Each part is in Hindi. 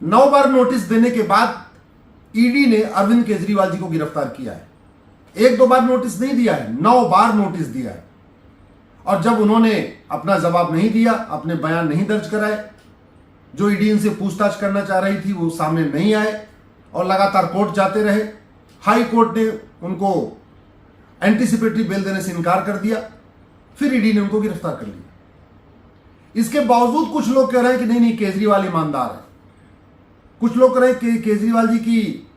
9 बार नोटिस देने के बाद ईडी ने अरविंद केजरीवाल जी को गिरफ्तार किया है। 1-2 बार नोटिस नहीं दिया है, 9 बार नोटिस दिया है। और जब उन्होंने अपना जवाब नहीं दिया, अपने बयान नहीं दर्ज कराए, जो ईडी इनसे पूछताछ करना चाह रही थी वो सामने नहीं आए और लगातार कोर्ट जाते रहे। हाई कोर्ट ने उनको एंटीसिपेटरी बेल देने से इनकार कर दिया, फिर ईडी ने उनको गिरफ्तार कर लिया। इसके बावजूद कुछ लोग कह रहे हैं कि नहीं नहीं केजरीवाल ईमानदार है, कुछ लोग कह रहे हैं कि केजरीवाल जी की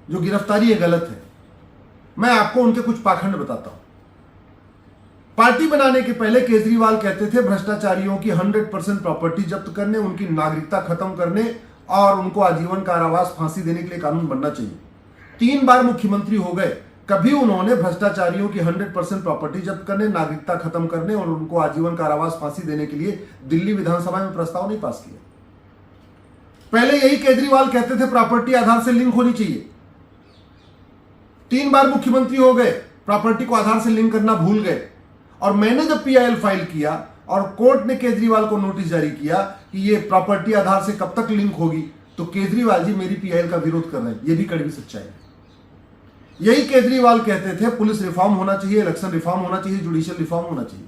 जो गिरफ्तारी है गलत है। मैं आपको उनके कुछ पाखंड बताता हूं। पार्टी बनाने के पहले केजरीवाल कहते थे भ्रष्टाचारियों की 100% प्रॉपर्टी जब्त करने, उनकी नागरिकता खत्म करने और उनको आजीवन कारावास फांसी देने के लिए कानून बनना चाहिए। 3 बार मुख्यमंत्री हो गए, कभी उन्होंने भ्रष्टाचारियों की 100% प्रॉपर्टी जब्त करने, नागरिकता खत्म करने और उनको आजीवन कारावास फांसी देने के लिए दिल्ली विधानसभा में प्रस्ताव नहीं पास किया। पहले यही केजरीवाल कहते थे प्रॉपर्टी आधार से लिंक होनी चाहिए। 3 बार मुख्यमंत्री हो गए, प्रॉपर्टी को आधार से लिंक करना भूल गए। और मैंने जब पीआईएल फाइल किया और कोर्ट ने केजरीवाल को नोटिस जारी किया कि ये प्रॉपर्टी आधार से कब तक लिंक होगी, तो केजरीवाल जी मेरी पीआईएल का विरोध कर रहे हैं। ये भी कड़वी सच्चाई है। यही केजरीवाल कहते थे पुलिस रिफॉर्म होना चाहिए, इलेक्शन रिफॉर्म होना चाहिए, जुडिशियल रिफॉर्म होना चाहिए।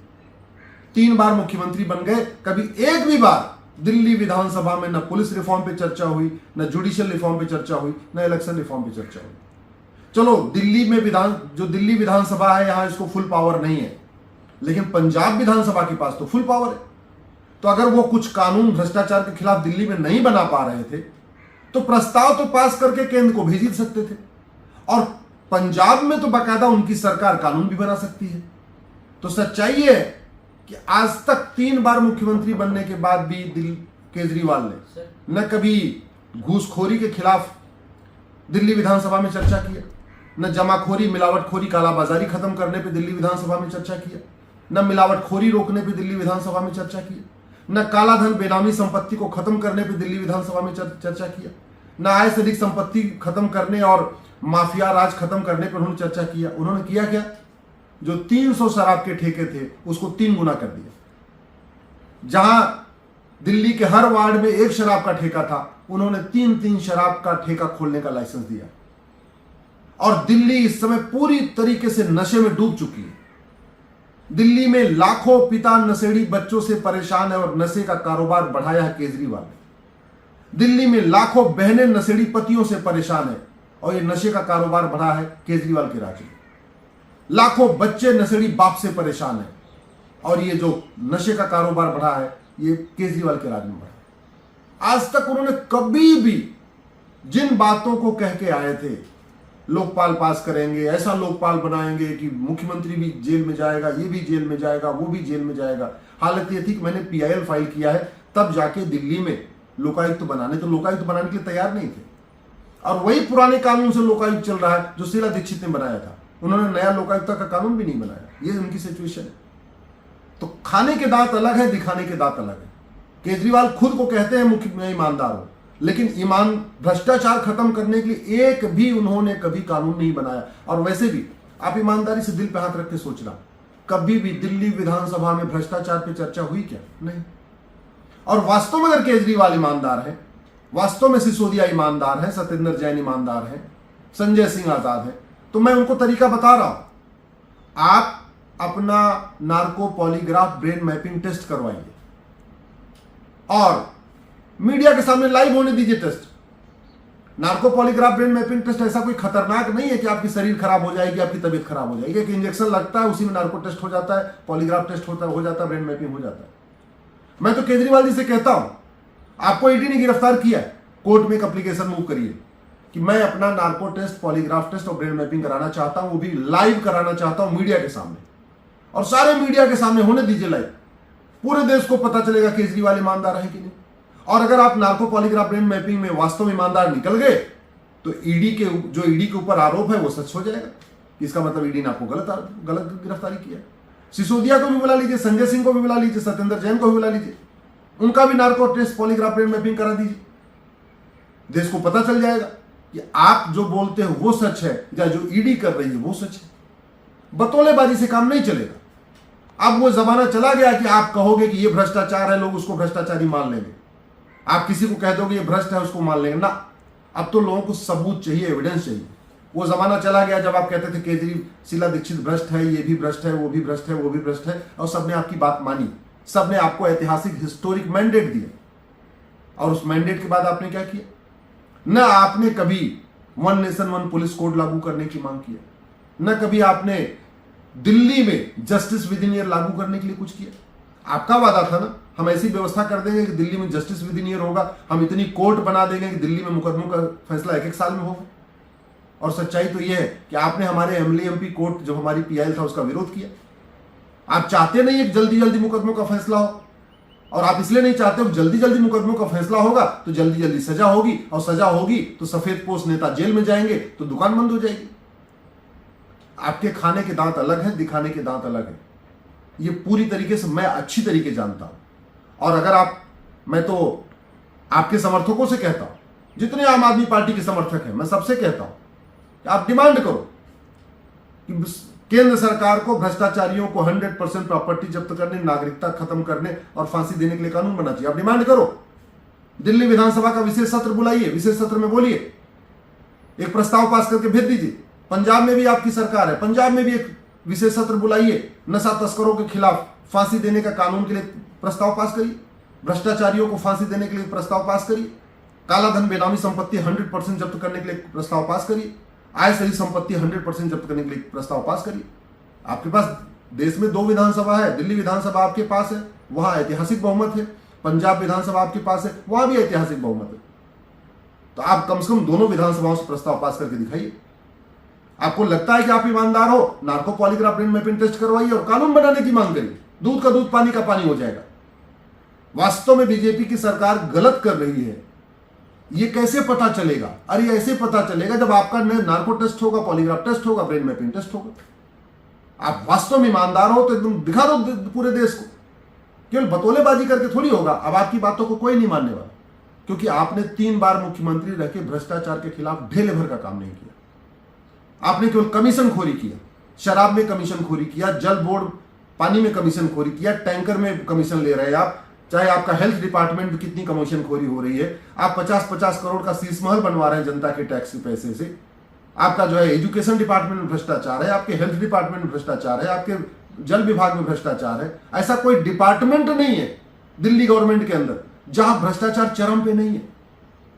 3 बार मुख्यमंत्री बन गए, कभी एक भी बार दिल्ली विधानसभा में न पुलिस रिफॉर्म पे चर्चा हुई, न जुडिशियल रिफॉर्म पे चर्चा हुई, न इलेक्शन रिफॉर्म पे चर्चा हुई। चलो दिल्ली में जो दिल्ली विधानसभा है यहां इसको फुल पावर नहीं है, लेकिन पंजाब विधानसभा के पास तो फुल पावर है। तो अगर वो कुछ कानून भ्रष्टाचार के खिलाफ दिल्ली में नहीं बना पा रहे थे तो प्रस्ताव तो पास करके केंद्र को भेज ही सकते थे। और पंजाब में तो बाकायदा उनकी सरकार कानून भी बना सकती है। तो सच्चाई है कि आज तक 3 बार मुख्यमंत्री बनने के बाद भी केजरीवाल ने न कभी घूसखोरी के खिलाफ दिल्ली विधानसभा में चर्चा किया, न जमाखोरी, मिलावटखोरी, कालाबाजारी खत्म करने पे दिल्ली विधानसभा में चर्चा किया, न मिलावटखोरी रोकने पे दिल्ली विधानसभा में चर्चा किया, न कालाधन बेनामी संपत्ति को खत्म करने पे दिल्ली विधानसभा में चर्चा किया, न आय से अधिक संपत्ति खत्म करने और माफिया राज खत्म करने पर उन्होंने चर्चा किया। उन्होंने किया क्या? जो 300 शराब के ठेके थे उसको 3 गुना कर दिया। जहां दिल्ली के हर वार्ड में 1 शराब का ठेका था, उन्होंने 3-3 शराब का ठेका खोलने का लाइसेंस दिया। और दिल्ली इस समय पूरी तरीके से नशे में डूब चुकी है। दिल्ली में लाखों पिता नशेड़ी बच्चों से परेशान है और नशे का कारोबार बढ़ाया है केजरीवाल ने। दिल्ली में लाखों बहनें नशेड़ी पतियों से परेशान है और ये नशे का कारोबार बढ़ा है केजरीवाल के राज में। लाखों बच्चे नशेड़ी बाप से परेशान है और ये जो नशे का कारोबार बढ़ा है ये केजरीवाल के राज में बढ़ा। आज तक उन्होंने कभी भी जिन बातों को कह के आए थे, लोकपाल पास करेंगे, ऐसा लोकपाल बनाएंगे कि मुख्यमंत्री भी जेल में जाएगा, ये भी जेल में जाएगा, वो भी जेल में जाएगा। हालत ये थी कि मैंने पीआईएल फाइल किया है तब जाके दिल्ली में लोकायुक्त बनाने के लिए तैयार नहीं थे। और वही पुराने कानून से लोकायुक्त चल रहा है जो शीला दीक्षित ने बनाया था। उन्होंने नया लोकायुक्त का कानून भी नहीं बनाया। ये उनकी सिचुएशन है। तो खाने के दांत अलग है, दिखाने के दांत अलग है। केजरीवाल खुद को कहते हैं मैं ईमानदार हूं, लेकिन भ्रष्टाचार खत्म करने के लिए एक भी उन्होंने कभी कानून नहीं बनाया। और वैसे भी आप ईमानदारी से दिल पे हाथ रख के सोचना, कभी भी दिल्ली विधानसभा में भ्रष्टाचार पे चर्चा हुई क्या? नहीं। और वास्तव में अगर केजरीवाल ईमानदार है, वास्तव में सिसोदिया ईमानदार है, सत्येंद्र जैन ईमानदार है, संजय सिंह आजाद है, तो मैं उनको तरीका बता रहा हूं। आप अपना narco polygraph brain mapping test करवाइए और मीडिया के सामने लाइव होने दीजिए test. Narco polygraph brain mapping test ऐसा कोई खतरनाक नहीं है कि आपकी शरीर खराब हो जाएगी, आपकी तबीयत खराब हो जाएगी। एक इंजेक्शन लगता है, उसी में नार्को टेस्ट हो जाता है, पॉलीग्राफ टेस्ट हो जाता है, ब्रेन मैपिंग हो जाता है। मैं तो केजरीवाल जी से कहता हूं, आपको ईडी ने गिरफ्तार किया, कोर्ट में एक एप्लीकेशन मूव करिए कि मैं अपना नार्को टेस्ट, पॉलीग्राफ टेस्ट और ब्रेन मैपिंग कराना चाहता हूं, वो भी लाइव कराना चाहता हूं मीडिया के सामने। और सारे मीडिया के सामने होने दीजिए लाइव। पूरे देश को पता चलेगा केजरीवाल ईमानदार है कि नहीं। और अगर आप नार्को पॉलीग्राफ ब्रेन मैपिंग में वास्तव में ईमानदार निकल गए तो ईडी के ऊपर आरोप है वो सच हो जाएगा। इसका मतलब ईडी ने आपको गलत गिरफ्तारी किया। सिसोदिया को भी बुला लीजिए, संजय सिंह को भी बुला लीजिए, सत्येंद्र जैन को भी बुला लीजिए, उनका भी narco test, polygraph brain mapping करा दीजिए। देश को पता चल जाएगा कि आप जो बोलते हो वो सच है या जो ईडी कर रही है वो सच है। बतौलेबाजी से काम नहीं चलेगा। अब वो जमाना चला गया कि आप कहोगे कि ये भ्रष्टाचार है, लोग उसको भ्रष्टाचारी मान लेंगे। आप किसी को कह दोगे ये भ्रष्ट है, उसको मान लेंगे ना। अब तो लोगों को सबूत चाहिए, एविडेंस चाहिए। वो जमाना चला गया जब आप कहते थे केजरी शीला दीक्षित भ्रष्ट है, ये भी भ्रष्ट है, वो भी भ्रष्ट है, वो भी भ्रष्ट है, और सबने आपकी बात मानी, सबने आपको ऐतिहासिक हिस्टोरिक मैंडेट दिया। और उस मैंडेट के बाद आपने क्या किया? न आपने कभी one nation one police code लागू करने की मांग किया, न कभी आपने दिल्ली में जस्टिस विद इन ईयर लागू करने के लिए कुछ किया। आपका वादा था ना, हम ऐसी व्यवस्था कर देंगे कि दिल्ली में जस्टिस विद इन ईयर होगा, हम इतनी कोर्ट बना देंगे कि दिल्ली में मुकदमों का फैसला एक साल में होगा। और सच्चाई तो यह है कि आपने हमारे एमएलए एमपी कोर्ट जो हमारी पीआईएल था उसका विरोध किया। आप चाहते नहीं एक जल्दी जल्दी मुकदमों का फैसला हो, और आप इसलिए नहीं चाहते हो जल्दी जल्दी मुकदमों का फैसला होगा तो जल्दी जल्दी सजा होगी, और सजा होगी तो सफेद पोश नेता जेल में जाएंगे तो दुकान बंद हो जाएगी। आपके खाने के दांत अलग हैं, दिखाने के दांत अलग हैं। ये पूरी तरीके से मैं अच्छी तरीके जानता हूं। और अगर मैं तो आपके समर्थकों से कहता हूं, जितने आम आदमी पार्टी के समर्थक हैं, मैं सबसे कहता हूं कि आप डिमांड करो कि केंद्र सरकार को भ्रष्टाचारियों को 100% प्रॉपर्टी जब्त करने, नागरिकता खत्म करने और फांसी देने के लिए कानून बनना चाहिए। आप डिमांड करो। दिल्ली विधानसभा का विशेष सत्र बुलाइए, विशेष सत्र में बोलिए, एक प्रस्ताव पास करके भेज दीजिए। पंजाब में भी आपकी सरकार है, पंजाब में भी एक विशेष सत्र बुलाइए, नशा तस्करों के खिलाफ फांसी देने का कानून के लिए प्रस्ताव पास करिए, भ्रष्टाचारियों को फांसी देने के लिए प्रस्ताव पास करिए, काला धन बेनामी संपत्ति 100% जब्त करने के लिए प्रस्ताव पास करिए, आय सही संपत्ति 100% जब्त करने के लिए प्रस्ताव पास करिए। आपके पास देश में 2 विधानसभा है, दिल्ली विधानसभा आपके पास है, वहां ऐतिहासिक बहुमत है, पंजाब विधानसभा आपके पास है, वहां भी ऐतिहासिक बहुमत है। तो आप कम से कम दोनों विधानसभाओं से प्रस्ताव पास करके दिखाइए। आपको लगता है कि आप ईमानदार हो, narco polygraph brain mapping test करवाइए और कानून बनाने की मांग करिए। दूध का दूध, पानी का पानी हो जाएगा। वास्तव में बीजेपी की सरकार गलत कर रही है, ये कैसे पता चलेगा? अरे ऐसे पता चलेगा जब आपका नार्को टेस्ट होगा, पॉलीग्राफ टेस्ट होगा, ब्रेन मैपिंग टेस्ट होगा। आप वास्तव में ईमानदार हो तो एकदम दिखा दो पूरे देश को। केवल बतौलेबाजी करके थोड़ी होगा। अब आपकी बातों को कोई नहीं मानने वाला, क्योंकि आपने 3 बार मुख्यमंत्री रह के भ्रष्टाचार के खिलाफ ढेले भर का काम नहीं किया। आपने केवल कमीशन खोरी किया, शराब में कमीशन खोरी किया, जल बोर्ड पानी में कमीशन खोरी किया, टैंकर में कमीशन ले रहे हैं आप। चाहे आपका हेल्थ डिपार्टमेंट में कितनी कमीशन खोरी हो रही है, आप 50-50 करोड़ का शीश महल बनवा रहे हैं जनता के टैक्स के पैसे से। आपका जो है एजुकेशन डिपार्टमेंट में भ्रष्टाचार है, आपके हेल्थ डिपार्टमेंट में भ्रष्टाचार है, आपके जल विभाग में भ्रष्टाचार है। ऐसा कोई डिपार्टमेंट नहीं है दिल्ली गवर्नमेंट के अंदर जहां भ्रष्टाचार चरम पे नहीं है,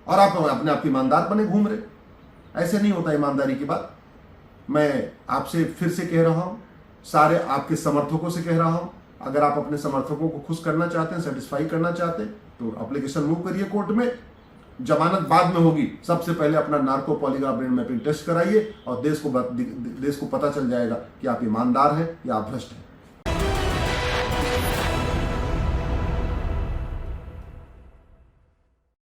और आप अपने आप ईमानदार बने घूम रहे। ऐसे नहीं होता ईमानदारी की बात। मैं आपसे फिर से कह रहा हूं, सारे आपके समर्थकों से कह रहा हूं, अगर आप अपने समर्थकों को खुश करना चाहते हैं, सेटिस्फाई करना चाहते हैं, तो एप्लीकेशन मूव करिए कोर्ट में। जमानत बाद में होगी, सबसे पहले अपना narco polygraph brain mapping test कराइए और देश को पता चल जाएगा कि आप ईमानदार हैं या आप भ्रष्ट हैं।